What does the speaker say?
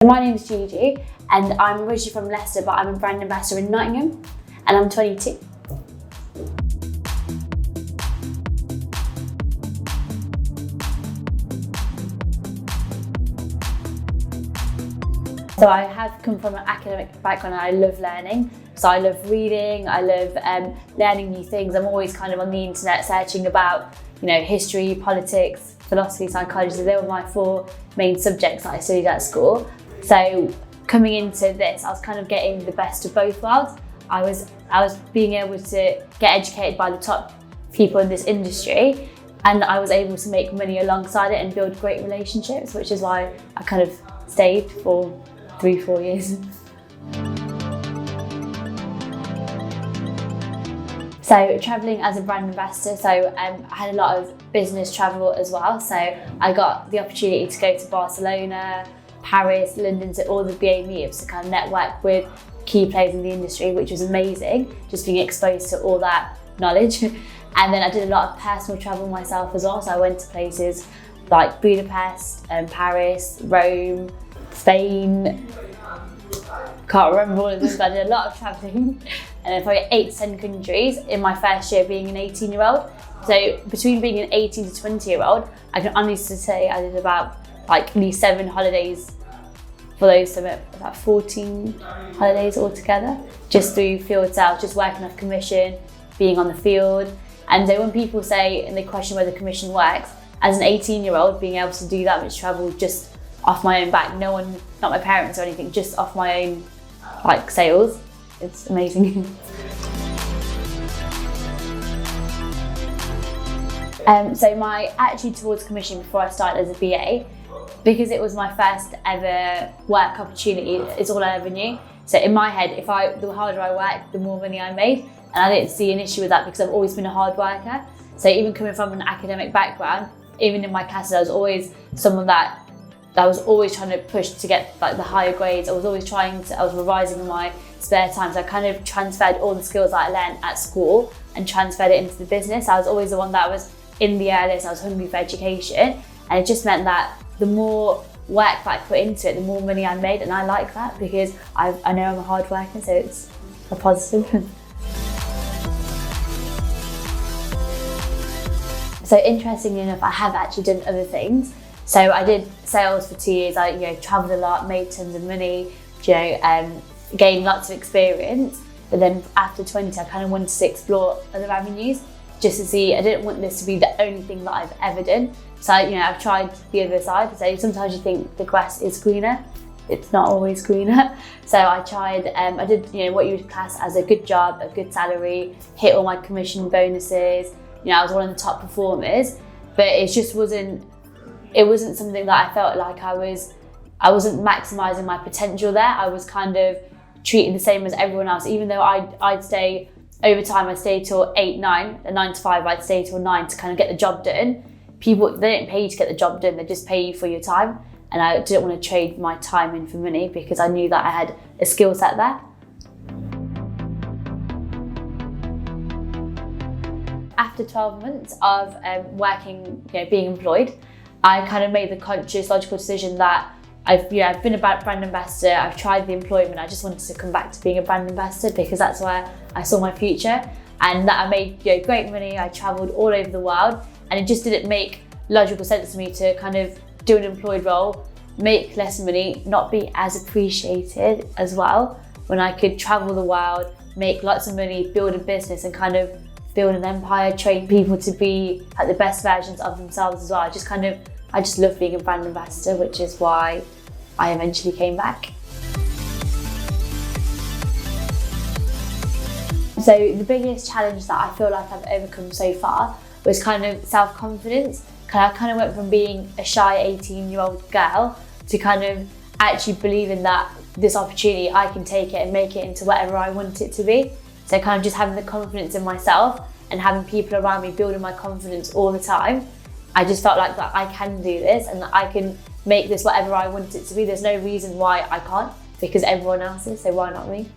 My name is Gigi and I'm originally from Leicester, but I'm a brand ambassador in Nottingham and I'm 22. So I have come from an academic background and I love learning. So I love reading, I love learning new things. I'm always kind of on the internet searching about, history, politics, philosophy, psychology. So they were my four main subjects that I studied at school. So coming into this, I was kind of getting the best of both worlds. I was being able to get educated by the top people in this industry, and I was able to make money alongside it and build great relationships, which is why I kind of stayed for 3-4 years. So travelling as a brand ambassador, so I had a lot of business travel as well. So I got the opportunity to go to Barcelona, Paris, London, to all the BA meetups to kind of network with key players in the industry, which was amazing, just being exposed to all that knowledge. And then I did a lot of personal travel myself as well. So I went to places like Budapest, Paris, Rome, Spain. Can't remember all of them, but I did a lot of travelling. And probably 8 to 10 countries in my first year being an 18-year-old. So between being an 18 to 20-year-old, I can honestly say I did about at least 7 holidays for those, so about 14 holidays altogether, just through field sales, just working off commission, being on the field. And so when people say and they question whether commission works, as an 18-year-old, being able to do that much travel just off my own back, no one, not my parents or anything, just off my own sales, it's amazing. So my attitude towards commission before I started as a BA, because it was my first ever work opportunity, it's all I ever knew. So in my head, the harder I worked, the more money I made. And I didn't see an issue with that because I've always been a hard worker. So even coming from an academic background, even in my classes, I was always someone that I was always trying to push to get the higher grades. I was revising in my spare time. So I kind of transferred all the skills that I learned at school and transferred it into the business. I was always the one that was in the earliest, I was hungry for education. And it just meant that the more work that I put into it, the more money I made. And I like that because I know I'm a hard worker, so it's a positive. So interestingly enough, I have actually done other things. So I did sales for 2 years. I travelled a lot, made tons of money, gained lots of experience. But then after 20, I kind of wanted to explore other avenues just to see. I didn't want this to be the only thing that I've ever done. So I've tried the other side. So sometimes you think the grass is greener. It's not always greener. So I tried. I did what you would class as a good job, a good salary, hit all my commission bonuses. I was one of the top performers, but it just wasn't. It wasn't something that I felt like I wasn't maximising my potential there. I was kind of treated the same as everyone else, even though I'd stay over time. I'd stay till 8, 9, and 9 to 5. I'd stay till 9 to kind of get the job done. People, they don't pay you to get the job done. They just pay you for your time. And I didn't want to trade my time in for money because I knew that I had a skill set there. After 12 months of working, being employed, I kind of made the conscious, logical decision that I've been a brand ambassador, I've tried the employment, I just wanted to come back to being a brand ambassador because that's where I saw my future, and that I made great money. I travelled all over the world, and it just didn't make logical sense to me to kind of do an employed role, make less money, not be as appreciated as well, when I could travel the world, make lots of money, build a business and kind of build an empire, train people to be the best versions of themselves as well. I just love being a brand ambassador, which is why I eventually came back. So the biggest challenge that I feel like I've overcome so far was kind of self-confidence. I kind of went from being a shy 18-year-old girl to kind of actually believing that this opportunity, I can take it and make it into whatever I want it to be. So kind of just having the confidence in myself and having people around me building my confidence all the time. I just felt like that I can do this and that I can make this whatever I want it to be. There's no reason why I can't because everyone else is, so why not me?